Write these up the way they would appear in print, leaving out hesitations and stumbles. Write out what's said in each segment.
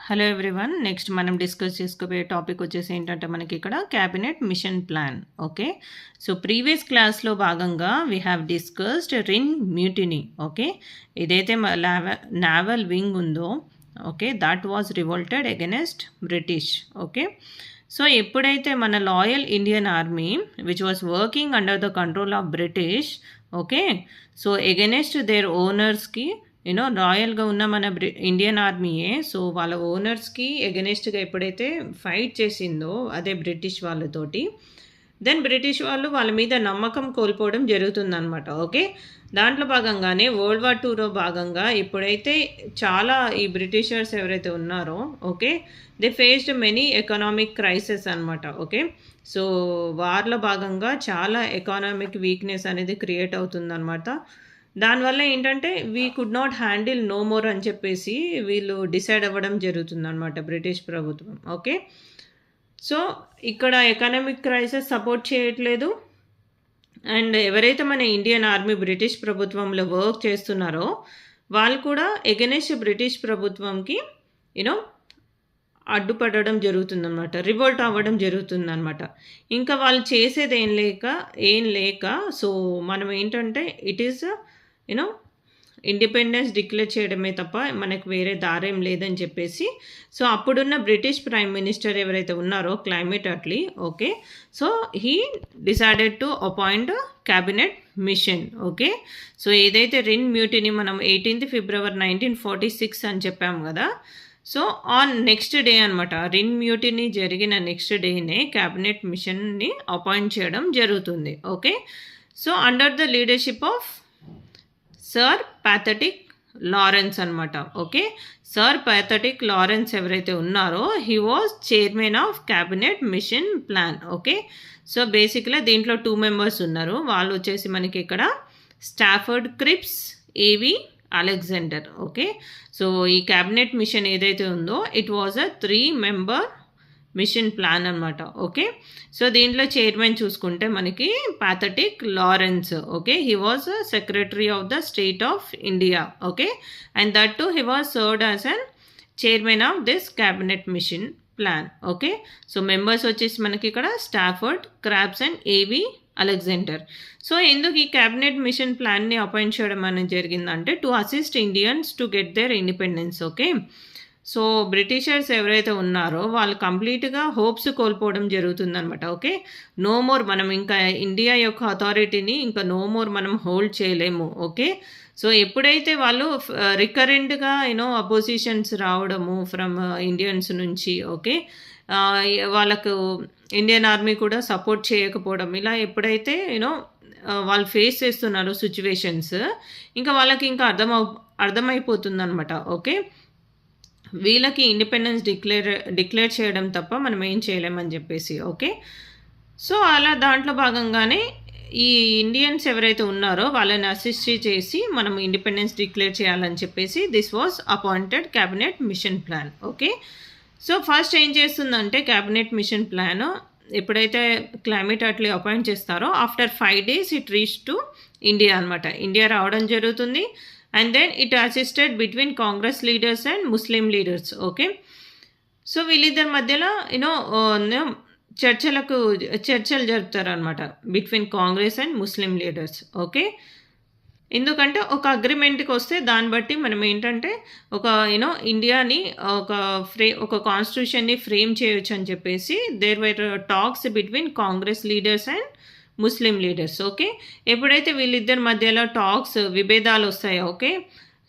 Hello everyone. Next మనం discuss చేసుకోబోయే topic వచ్చేసి ఏంటంటే మనకి ఇక్కడ cabinet mission plan. Okay, so previous క్లాస్లో భాగంగా we have discussed RIN mutiny. Okay, ఇదైతే నావల్ వింగ్ ఉందో okay, that was revolted against British. Okay, so ఎప్పుడైతే మన loyal Indian army which was working under the control of British, okay, so against their ఓనర్స్కి రాయల్గా ఉన్న మన Indian ఆర్మీయే so వాళ్ళ ఓనర్స్కి ఎగెనెస్ట్గా ఎప్పుడైతే ఫైట్ చేసిందో అదే బ్రిటిష్ వాళ్ళతోటి, దెన్ బ్రిటిష్ వాళ్ళు వాళ్ళ మీద నమ్మకం కోల్పోవడం జరుగుతుందన్నమాట. ఓకే, దాంట్లో భాగంగానే వరల్డ్ వార్ 2లో భాగంగా ఎప్పుడైతే చాలా ఈ బ్రిటిషర్స్ ఎవరైతే ఉన్నారో okay, they faced many economic crisis అనమాట. ఓకే, సో వార్లో భాగంగా చాలా ఎకనామిక్ వీక్నెస్ అనేది క్రియేట్ అవుతుందన్నమాట. దానివల్ల ఏంటంటే we could not handle no more అని చెప్పేసి వీళ్ళు డిసైడ్ అవ్వడం జరుగుతుందన్నమాట బ్రిటిష్ ప్రభుత్వం. ఓకే, సో ఇక్కడ ఎకనామిక్ క్రైసిస్ సపోర్ట్ చేయట్లేదు, అండ్ ఎవరైతే మన ఇండియన్ ఆర్మీ బ్రిటిష్ ప్రభుత్వంలో వర్క్ చేస్తున్నారో వాళ్ళు కూడా ఎగెనెస్ట్ బ్రిటిష్ ప్రభుత్వంకి అడ్డుపడడం జరుగుతుందన్నమాట, రివోల్ట్ అవ్వడం జరుగుతుందన్నమాట. ఇంకా వాళ్ళు చేసేది ఏం లేక సో మనం ఏంటంటే ఇట్ ఈస్ ఇండిపెండెన్స్ డిక్లేర్ చేయడమే తప్ప మనకు వేరే దారేం లేదని చెప్పేసి సో అప్పుడున్న బ్రిటిష్ ప్రైమ్ మినిస్టర్ ఎవరైతే ఉన్నారో climate Atlee, okay, so he decided to appoint cabinet machine. Okay, so ఏదైతే రిన్ మ్యూటినీ మనం 18th February 1946 అని చెప్పాము కదా, సో ఆన్ నెక్స్ట్ డే అనమాట, రిన్ మ్యూటినీ జరిగిన నెక్స్ట్ డేనే క్యాబినెట్ మిషన్ని అపాయింట్ చేయడం జరుగుతుంది. Okay, so under the leadership of sir pathetic Lawrence అనమాట. ఓకే, సర్ ప్యాథటిక్ లారెన్స్ ఎవరైతే ఉన్నారో he was chairman of cabinet mission plan. Okay, so బేసిక్గా దీంట్లో 2 members ఉన్నారు. వాళ్ళు వచ్చేసి మనకి ఇక్కడ స్టాఫర్డ్ క్రిప్స్, ఏవి అలెగ్జాండర్. ఓకే, సో ఈ క్యాబినెట్ మిషన్ ఏదైతే ఉందో it was a 3-member machine plan అనమాట. ఓకే, సో దీంట్లో చైర్మన్ చూసుకుంటే మనకి pathetic Lawrence. Okay, he was secretary of the state of India. Okay, and that to he was served as an chairman of this cabinet mission plan. Okay, so members వచ్చేసి మనకి ఇక్కడ Stafford, crabs and ఏవి Alexander. So ఎందుకు ఈ cabinet machine ప్లాన్ని appoint చేయడం అనేది జరిగిందంటే to assist Indians to get their independence. Okay, so Britishers ఎవరైతే ఉన్నారో వాళ్ళు కంప్లీట్గా హోప్స్ కోల్పోవడం జరుగుతుందనమాట. ఓకే, నో మోర్ మనం ఇంకా ఇండియా యొక్క అథారిటీని ఇంకా నో మోర్ మనం హోల్డ్ చేయలేము. ఓకే, సో ఎప్పుడైతే వాళ్ళు రికరెంట్గా అపోజిషన్స్ రావడము ఫ్రమ్ ఇండియన్స్ నుంచి, ఓకే, వాళ్ళకు ఇండియన్ ఆర్మీ కూడా సపోర్ట్ చేయకపోవడం, ఇలా ఎప్పుడైతే వాళ్ళు ఫేస్ చేస్తున్నారు సిచ్యువేషన్స్, ఇంకా వాళ్ళకి ఇంకా అర్థమైపోతుందన్నమాట. ఓకే, వీళ్ళకి ఇండిపెండెన్స్ డిక్లేర్ చేయడం తప్ప మనం ఏం చేయలేమని చెప్పేసి. ఓకే, సో అలా దాంట్లో భాగంగానే ఈ ఇండియన్స్ ఎవరైతే ఉన్నారో వాళ్ళని అసిస్ట్ చేసి మనం ఇండిపెండెన్స్ డిక్లేర్ చేయాలని చెప్పేసి this was appointed cabinet mission plan. Okay, so first ఏం చేస్తుందంటే క్యాబినెట్ మిషన్ ప్లాన్ ఎప్పుడైతే క్లైమేట్ అట్లీ అపాయింట్ చేస్తారో after 5 days it reach to India అనమాట. ఇండియా రావడం జరుగుతుంది. And then it assisted between Congress leaders and Muslim leaders. Okay, so వీళ్ళిద్దరి మధ్యలో చర్చలు జరుపుతారు అనమాట between Congress and Muslim leaders. Okay, ఎందుకంటే ఒక అగ్రిమెంట్కి వస్తే దాన్ని బట్టి మనం ఏంటంటే ఒక ఇండియాని ఒక కాన్స్టిట్యూషన్ని ఫ్రేమ్ చేయొచ్చు అని చెప్పేసి there were talks between Congress leaders and Muslim leaders. Okay, ఎప్పుడైతే వీళ్ళిద్దరి మధ్యలో విభేదాలు వస్తాయో, ఓకే,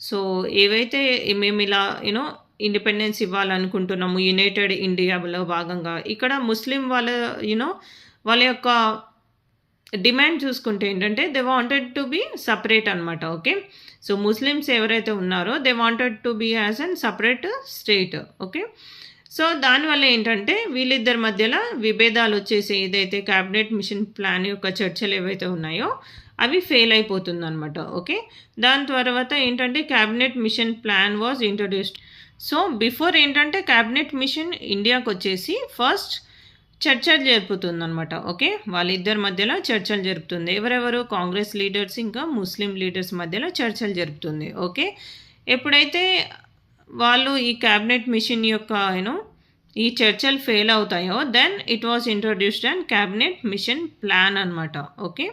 సో ఏవైతే మేము ఇలా ఇండిపెండెన్స్ ఇవ్వాలనుకుంటున్నాము యునైటెడ్ ఇండియాలో భాగంగా ఇక్కడ ముస్లిం వాళ్ళ యొక్క డిమాండ్ చూసుకుంటే ఏంటంటే they wanted to be separate అనమాట. ఓకే, సో ముస్లిమ్స్ ఎవరైతే ఉన్నారో they wanted to be as an separate state. Okay, so దానివల్ల ఏంటంటే వీళ్ళిద్దరి మధ్యలో విభేదాలు వచ్చేసి ఏదైతే క్యాబినెట్ మిషన్ ప్లాన్ యొక్క చర్చలు ఏవైతే ఉన్నాయో అవి ఫెయిల్ అయిపోతుంది అనమాట. ఓకే, దాని తర్వాత ఏంటంటే cabinet mission plan was introduced. So before ఏంటంటే క్యాబినెట్ మిషన్ ఇండియాకి వచ్చేసి ఫస్ట్ చర్చలు జరుపుతుంది అనమాట. ఓకే, వాళ్ళిద్దరి మధ్యలో చర్చలు జరుపుతుంది. ఎవరెవరు కాంగ్రెస్ లీడర్స్ ఇంకా ముస్లిం లీడర్స్ మధ్యలో చర్చలు జరుపుతుంది. ఓకే, ఎప్పుడైతే వాళ్ళు ఈ క్యాబినెట్ మిషన్ యొక్క ఈ చర్చలు ఫెయిల్ అవుతాయో then it was introduced and cabinet mission plan అనమాట. ఓకే,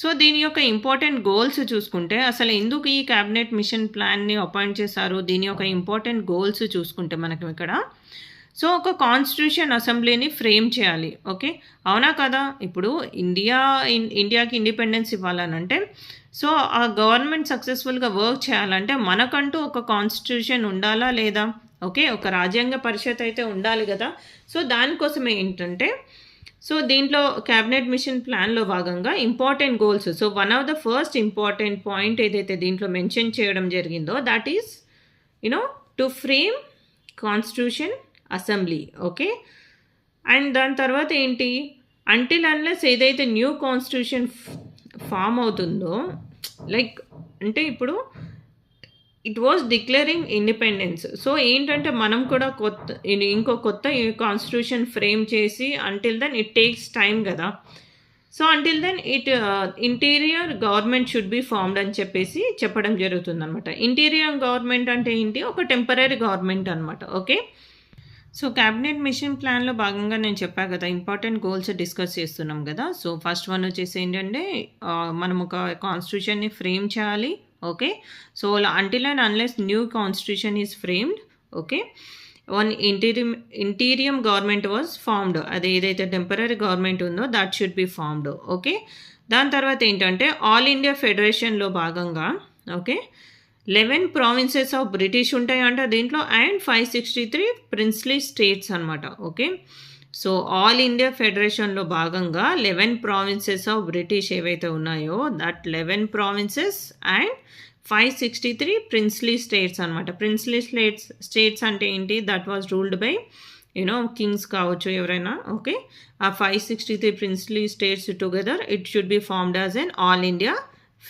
సో దీని యొక్క ఇంపార్టెంట్ గోల్స్ చూసుకుంటే అసలు ఎందుకు ఈ క్యాబినెట్ మిషన్ ప్లాన్ని అపాయింట్ చేశారు, దీని యొక్క ఇంపార్టెంట్ గోల్స్ చూసుకుంటే మనకి ఇక్కడ సో ఒక కాన్స్టిట్యూషన్ అసెంబ్లీని ఫ్రేమ్ చేయాలి. ఓకే, అవునా కదా? ఇప్పుడు ఇండియాకి ఇండిపెండెన్స్ ఇవ్వాలనంటే సో ఆ గవర్నమెంట్ సక్సెస్ఫుల్గా వర్క్ చేయాలంటే మనకంటూ ఒక కాన్స్టిట్యూషన్ ఉండాలా లేదా? ఓకే, ఒక రాజ్యాంగ పరిషత్ అయితే ఉండాలి కదా. సో దానికోసమే ఏంటంటే సో దీంట్లో క్యాబినెట్ మిషన్ ప్లాన్లో భాగంగా important goals, so one of the first important point ఏదైతే దీంట్లో మెన్షన్ చేయడం జరిగిందో that is to frame constitution assembly. Okay, and దాని తర్వాత ఏంటి, అంటిల్ అన్లెస్ ఏదైతే న్యూ కాన్స్టిట్యూషన్ ఫామ్ అవుతుందో లైక్ అంటే ఇప్పుడు it was declaring independence. So ఏంటంటే మనం కూడా ఇంకో కొత్త కాన్స్టిట్యూషన్ ఫ్రేమ్ చేసి until then it takes time కదా. So until then interior government should be formed అని చెప్పేసి చెప్పడం జరుగుతుంది అనమాట. ఇంటీరియర్ గవర్నమెంట్ అంటే ఏంటి, ఒక టెంపరీ గవర్నమెంట్ అనమాట. ఓకే, సో క్యాబినెట్ మిషన్ ప్లాన్లో భాగంగా నేను చెప్పాను కదా ఇంపార్టెంట్ గోల్స్ డిస్కస్ చేస్తున్నాం కదా. సో ఫస్ట్ వన్ వచ్చేసి ఏంటంటే మనం ఒక కాన్స్టిట్యూషన్ని ఫ్రేమ్ చేయాలి. Okay, so until and unless new constitution is framed, okay, one interim government was formed, అది ఏదైతే టెంపరీ గవర్నమెంట్ ఉందో that should be formed. Okay, దాని తర్వాత ఏంటంటే ఆల్ ఇండియా ఫెడరేషన్లో భాగంగా ఓకే 11 ప్రావిన్సెస్ ఆఫ్ బ్రిటిష్ ఉంటాయంట దీంట్లో అండ్ 563 ప్రిన్స్లీ స్టేట్స్ అనమాట. ఓకే, సో ఆల్ ఇండియా ఫెడరేషన్లో భాగంగా 11 ప్రావిన్సెస్ ఆఫ్ బ్రిటిష్ ఏవైతే ఉన్నాయో that 11 provinces and 563 princely states అనమాట. ప్రిన్స్లీ స్టేట్స్ అంటే ఏంటి, that was ruled by Kings కావచ్చు ఎవరైనా. ఓకే, ఆ 563 princely states together it should be formed as N all India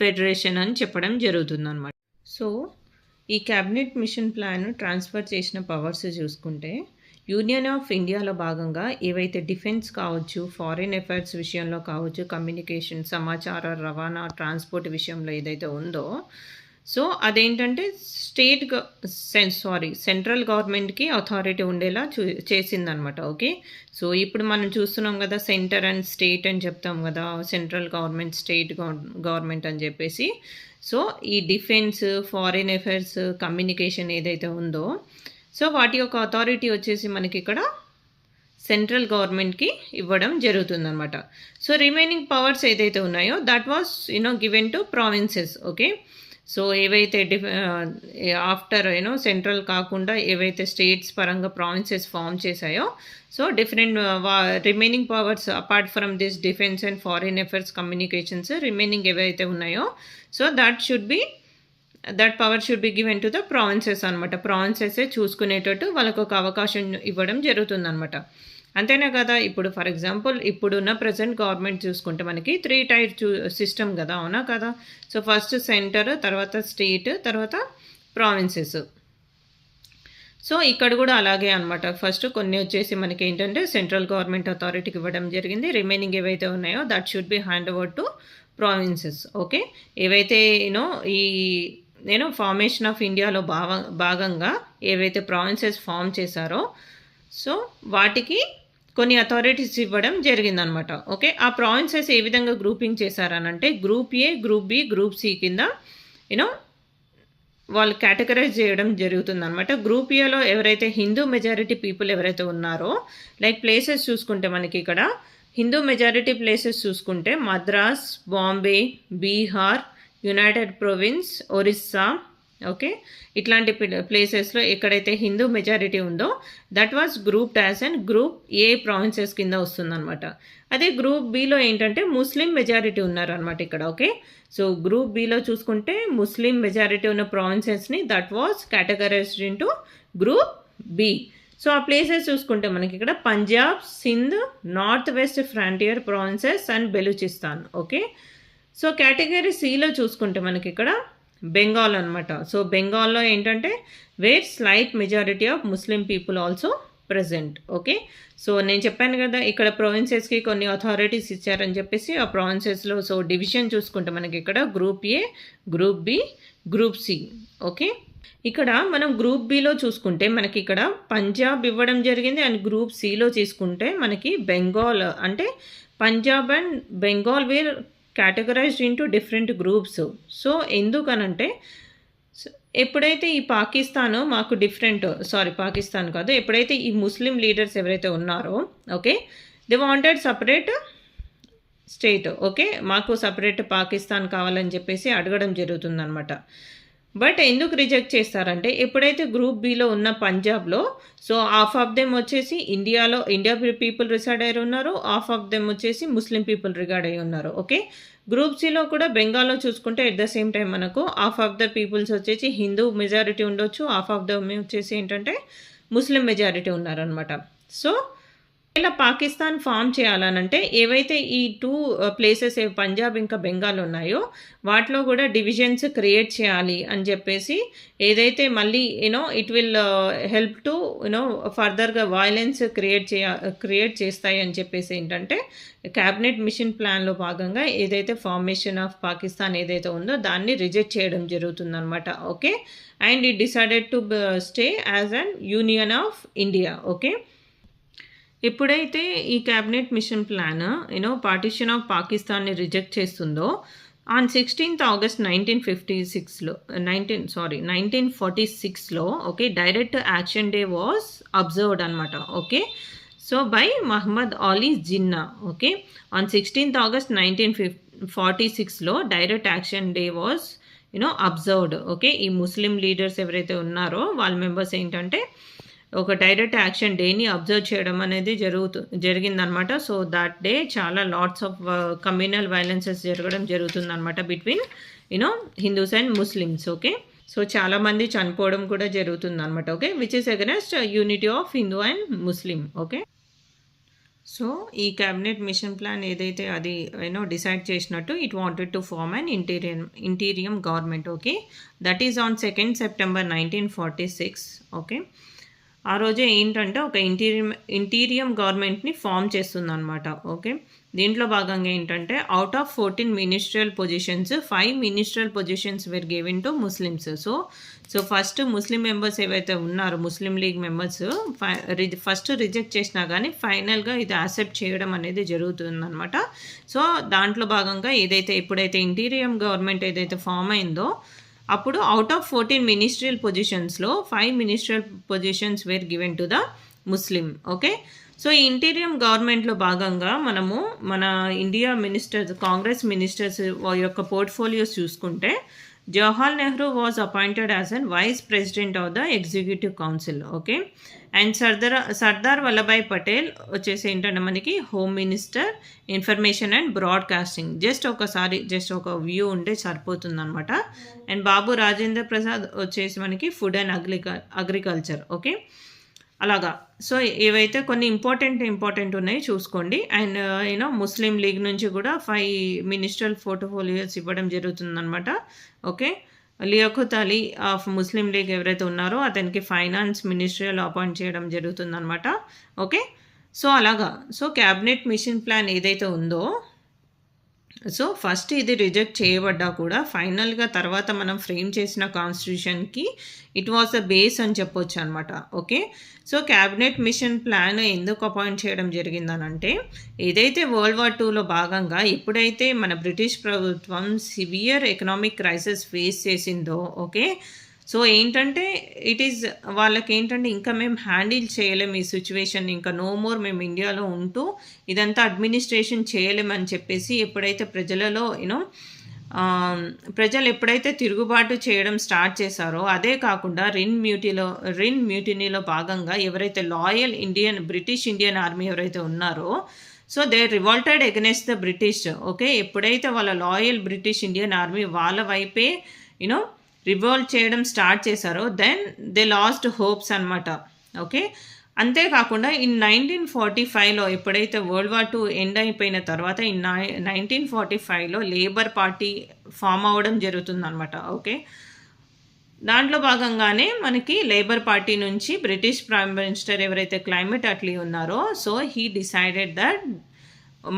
federation అని చెప్పడం జరుగుతుంది అనమాట. సో ఈ క్యాబినెట్ మిషన్ ప్లాన్ ట్రాన్స్ఫర్ చేసిన పవర్స్ చూసుకుంటే యూనియన్ ఆఫ్ ఇండియాలో భాగంగా ఏవైతే డిఫెన్స్ కావచ్చు, ఫారిన్ అఫైర్స్ విషయంలో కావచ్చు, కమ్యూనికేషన్, సమాచార రవాణా, ట్రాన్స్పోర్ట్ విషయంలో ఏదైతే ఉందో సో అదేంటంటే సెంట్రల్ గవర్నమెంట్కి అథారిటీ ఉండేలా చేసిందనమాట. ఓకే, సో ఇప్పుడు మనం చూస్తున్నాం కదా సెంటర్ అండ్ స్టేట్ అని చెప్తాం కదా, సెంట్రల్ గవర్నమెంట్, స్టేట్ గవర్నమెంట్ అని చెప్పేసి. సో ఈ డిఫెన్స్, ఫారిన్ అఫైర్స్, కమ్యూనికేషన్ ఏదైతే ఉందో సో వాటి యొక్క అథారిటీ వచ్చేసి మనకి ఇక్కడ సెంట్రల్ గవర్నమెంట్కి ఇవ్వడం జరుగుతుందన్నమాట. సో రిమైనింగ్ పవర్స్ ఏదైతే ఉన్నాయో that was given to provinces. Okay, so ఏవైతే ఆఫ్టర్ సెంట్రల్ కాకుండా ఏవైతే స్టేట్స్ పరంగా ప్రావిన్సెస్ ఫామ్ చేశాయో so different remaining powers apart from this defence and foreign affairs, communications remaining ఏవైతే ఉన్నాయో so that power should be given to the provinces అనమాట. ప్రావిన్సెసే చూసుకునేటట్టు వాళ్ళకు ఒక అవకాశం ఇవ్వడం జరుగుతుందన్నమాట. అంతేనా కదా. ఇప్పుడు ఫర్ ఎగ్జాంపుల్ ఇప్పుడున్న ప్రజెంట్ గవర్నమెంట్ చూసుకుంటే మనకి 3 టైర్ సిస్టమ్ కదా, అవునా కదా. సో ఫస్ట్ సెంటర్, తర్వాత స్టేట్, తర్వాత ప్రావిన్సెస్. సో ఇక్కడ కూడా అలాగే అనమాట. ఫస్ట్ కొన్ని వచ్చేసి మనకి ఏంటంటే సెంట్రల్ గవర్నమెంట్ అథారిటీకి ఇవ్వడం జరిగింది. రిమైనింగ్ ఏవైతే ఉన్నాయో that should be hand over to provinces. Okay, ఏవైతే ఈ ఫార్మేషన్ ఆఫ్ ఇండియాలో భాగంగా ఏవైతే ప్రావిన్సెస్ ఫామ్ చేశారో సో వాటికి కొన్ని అథారిటీస్ ఇవ్వడం జరిగిందనమాట. ఓకే, ఆ ప్రావిన్సెస్ ఏ విధంగా గ్రూపింగ్ చేశారనంటే group A, group B, group C కింద వాళ్ళు కేటగరైజ్ చేయడం జరుగుతుందన్నమాట. గ్రూప్ ఏలో ఎవరైతే హిందూ మెజారిటీ పీపుల్ ఎవరైతే ఉన్నారో లైక్ ప్లేసెస్ చూసుకుంటే మనకి ఇక్కడ హిందూ మెజారిటీ ప్లేసెస్ చూసుకుంటే Madras, Bombay, Bihar, United province, Orissa. Okay, ఇట్లాంటి ప్లేసెస్లో ఎక్కడైతే హిందూ మెజారిటీ ఉందో that was group as and group A provinces కింద వస్తుందన్నమాట. అదే గ్రూప్ బిలో ఏంటంటే ముస్లిం మెజారిటీ ఉన్నారనమాట ఇక్కడ. ఓకే, సో గ్రూప్ బిలో చూసుకుంటే ముస్లిం మెజారిటీ ఉన్న ప్రావిన్సెస్ని that was categorized into group B. So ఆ ప్లేసెస్ చూసుకుంటే మనకి ఇక్కడ Punjab, Sindh, north west frontier provinces and Baluchistan. Okay, so category సిలో చూసుకుంటే మనకి ఇక్కడ బెంగాల్ అనమాట. సో బెంగాల్లో ఏంటంటే where slight majority of Muslim people also present. Okay, so నేను చెప్పాను కదా ఇక్కడ ప్రావిన్సెస్కి కొన్ని అథారిటీస్ ఇచ్చారని చెప్పేసి ఆ ప్రావిన్సెస్లో సో డివిజన్ చూసుకుంటే మనకి ఇక్కడ group A, group B, group C. Okay, ఇక్కడ మనం గ్రూప్ బిలో చూసుకుంటే మనకి ఇక్కడ పంజాబ్ ఇవ్వడం జరిగింది, అండ్ గ్రూప్ సిలో తీసుకుంటే మనకి బెంగాల్, అంటే Punjab and Bengal were categorised into different groups. So ఎందుకనంటే ఎప్పుడైతే ఈ పాకిస్తాన్ మాకు పాకిస్తాన్ కాదు, ఎప్పుడైతే ఈ ముస్లిం లీడర్స్ ఎవరైతే ఉన్నారో, okay, they wanted separate state, okay, మాకు సపరేట్ పాకిస్తాన్ కావాలని చెప్పేసి అడగడం జరుగుతుందన్నమాట. బట్ ఎందుకు రిజెక్ట్ చేస్తారంటే ఎప్పుడైతే గ్రూప్ బిలో ఉన్న పంజాబ్లో, సో హాఫ్ ఆఫ్ దెమ్ వచ్చేసి ఇండియా పీపుల్ రిసైడ్ అయ్యి ఉన్నారు, హాఫ్ ఆఫ్ దెమ్ వచ్చేసి ముస్లిం పీపుల్ రిగార్డ్ అయ్యి ఉన్నారు. ఓకే, గ్రూప్ సిలో కూడా బెంగాల్లో చూసుకుంటే ఎట్ ద సేమ్ టైం మనకు హాఫ్ ఆఫ్ ద పీపుల్స్ వచ్చేసి హిందూ మెజారిటీ ఉండొచ్చు, హాఫ్ ఆఫ్ ద వచ్చేసి ఏంటంటే ముస్లిం మెజారిటీ ఉన్నారనమాట. సో ఇలా పాకిస్తాన్ ఫామ్ చేయాలనంటే ఏవైతే ఈ 2 ప్లేసెస్ పంజాబ్ ఇంకా బెంగాల్ ఉన్నాయో వాటిలో కూడా డివిజన్స్ క్రియేట్ చేయాలి అని చెప్పేసి, ఏదైతే మళ్ళీ ఇట్ విల్ హెల్ప్ టు ఫర్దర్గా వైలెన్స్ క్రియేట్ చేస్తాయి అని చెప్పేసి ఏంటంటే క్యాబినెట్ మిషన్ ప్లాన్లో భాగంగా ఏదైతే ఫార్మేషన్ ఆఫ్ పాకిస్తాన్ ఏదైతే ఉందో దాన్ని రిజెక్ట్ చేయడం జరుగుతుందన్నమాట. Okay, and it decided to stay as an union of India. Okay, ఎప్పుడైతే ఈ cabinet mission plan partition of పాకిస్తాన్ని రిజెక్ట్ చేస్తుందో, ఆన్ 16th August 1946లో okay, direct action day was observed అనమాట. Okay, so by Mohammad Ali Jinnah. Okay, on 16th August 1946లో direct action day was observed. Okay, ఈ Muslim leaders ఎవరైతే ఉన్నారో వాళ్ళ మెంబర్స్ ఏంటంటే ఒక డైరెక్ట్ యాక్షన్ డేని అబ్జర్వ్ చేయడం అనేది జరిగిందనమాట. సో దట్ డే చాలా లాట్స్ ఆఫ్ కమ్యూనల్ వైలెన్సెస్ జరగడం జరుగుతుందన్నమాట between Hindus and Muslims. Okay, so చాలామంది చనిపోవడం కూడా జరుగుతుందన్నమాట. Okay, which is against unity of Hindu and Muslim. Okay, so ఈ క్యాబినెట్ మిషన్ ప్లాన్ ఏదైతే అది డిసైడ్ చేసినట్టు it wanted to form an interim government. Okay, that is on 2nd September 1946. Okay, ఆ రోజే ఏంటంటే ఒక ఇంటీరియం గవర్నమెంట్ని ఫామ్ చేస్తుందన్నమాట. ఓకే, దీంట్లో భాగంగా ఏంటంటే out of 14 ministerial positions 5 ministerial positions were given to Muslims. So first Muslim members ఏవైతే ఉన్నారో ముస్లిం లీగ్ మెంబర్స్ ఫస్ట్ రిజెక్ట్ చేసినా కానీ ఫైనల్గా ఇది యాక్సెప్ట్ చేయడం అనేది జరుగుతుందన్నమాట. సో దాంట్లో భాగంగా ఎప్పుడైతే ఇంటీరియం గవర్నమెంట్ ఏదైతే ఫామ్ అయిందో అప్పుడు అవుట్ ఆఫ్ 14 మినిస్ట్రియల్ పొజిషన్స్లో 5 ministerial positions were given to the Muslim. Okay, so ఈ ఇంటీరియం గవర్నమెంట్లో భాగంగా మనము మన ఇండియా మినిస్టర్స్, కాంగ్రెస్ మినిస్టర్స్ యొక్క పోర్ట్ఫోలియోస్ చూసుకుంటే Jawaharlal Nehru was appointed as an vice president of the executive council. Okay, and Sardar Vallabhbhai Patel వచ్చేసి ఏంటంటే మనకి home minister, information and broadcasting. Just ఒక వ్యూ ఉంటే సరిపోతుంది అనమాట. అండ్ బాబు రాజేంద్ర ప్రసాద్ వచ్చేసి మనకి ఫుడ్ అండ్ అగ్రికల్చర్. ఓకే, అలాగా. సో ఏవైతే కొన్ని ఇంపార్టెంట్ ఉన్నాయి చూసుకోండి. అండ్ ముస్లిం లీగ్ నుంచి కూడా 5 మినిస్ట్రియల్ పోర్ట్ఫోలియోస్ ఇవ్వడం జరుగుతుందన్నమాట. Okay, Liaquat Ali of Muslim league ఎవరైతే ఉన్నారో అతనికి ఫైనాన్స్ మినిస్ట్రియల్ అపాయింట్ చేయడం జరుగుతుందన్నమాట. ఓకే, సో అలాగా. సో క్యాబినెట్ మిషన్ ప్లాన్ ఏదైతే ఉందో, సో ఫస్ట్ ఇది రిజెక్ట్ చేయబడ్డా కూడా ఫైనల్గా తర్వాత మనం ఫ్రేమ్ చేసిన కాన్స్టిట్యూషన్కి ఇట్ వాస్ ద బేస్ అని చెప్పొచ్చు అనమాట. Okay, so cabinet mission plan ఎందుకు అపాయింట్ చేయడం జరిగిందనంటే ఏదైతే World War IIలో భాగంగా ఎప్పుడైతే మన బ్రిటిష్ ప్రభుత్వం సివియర్ ఎకనామిక్ క్రైసిస్ ఫేస్ చేసిందో, ఓకే, సో ఏంటంటే వాళ్ళకి ఏంటంటే ఇంకా మేము హ్యాండిల్ చేయలేము ఈ సిచ్యువేషన్, ఇంకా నో మోర్ మేము ఇండియాలో ఉంటూ ఇదంతా అడ్మినిస్ట్రేషన్ చేయలేమని చెప్పేసి ఎప్పుడైతే ప్రజలు ఎప్పుడైతే తిరుగుబాటు చేయడం స్టార్ట్ చేశారో, అదే కాకుండా రిన్ మ్యూటినీలో భాగంగా ఎవరైతే లాయల్ బ్రిటిష్ ఇండియన్ ఆర్మీ ఎవరైతే ఉన్నారో, so they revolted against the British. Okay, ఎప్పుడైతే వాళ్ళ లాయల్ బ్రిటిష్ ఇండియన్ ఆర్మీ వాళ్ళ వైపే రివాల్ట్ చేయడం స్టార్ట్ చేశారో దెన్ దే లాస్ట్ హోప్స్ అనమాట. ఓకే, అంతేకాకుండా 1945లో ఎప్పుడైతే World War II ఎండ్ అయిపోయిన తర్వాత 1945లో లేబర్ పార్టీ ఫామ్ అవ్వడం జరుగుతుందన్నమాట. ఓకే, దాంట్లో భాగంగానే మనకి లేబర్ పార్టీ నుంచి బ్రిటిష్ ప్రైమ్ మినిస్టర్ ఎవరైతే క్లైమేట్ అట్లీ ఉన్నారో, సో హీ డిసైడెడ్ దట్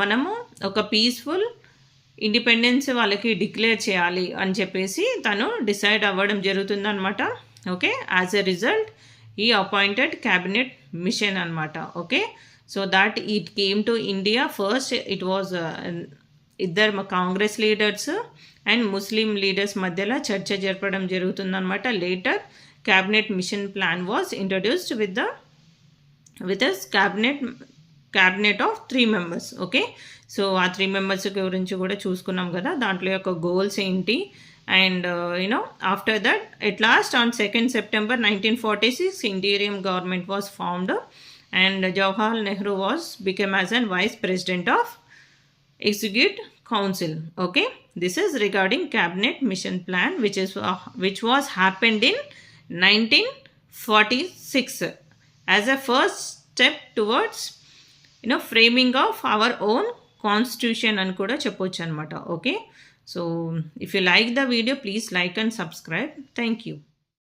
మనము ఒక పీస్ఫుల్ ఇండిపెండెన్స్ వాళ్ళకి డిక్లేర్ చేయాలి అని చెప్పేసి తను డిసైడ్ అవ్వడం జరుగుతుందన్నమాట. Okay. As a result he appointed cabinet mission anamata. Okay, so that it came to India. First it was ఇద్దరు Congress leaders and Muslim leaders మధ్యలో చర్చ జరపడం జరుగుతుందన్నమాట. Later cabinet mission plan was introduced with cabinet of 3 members. Okay, so ఆ 3 members గురించి కూడా చూసుకున్నాం కదా, దాంట్లో యొక్క గోల్స్ ఏంటి. And after that, at last on 2nd September 1946, interim government was formed and Jawaharlal Nehru became as a vice president of executive council. Okay, this is regarding cabinet mission plan which was happened in 1946 as a first step towards framing of our own constitution అని కూడా చెప్పొచ్చు అనమాట. Okay, so if you like the video, please like and subscribe. Thank you.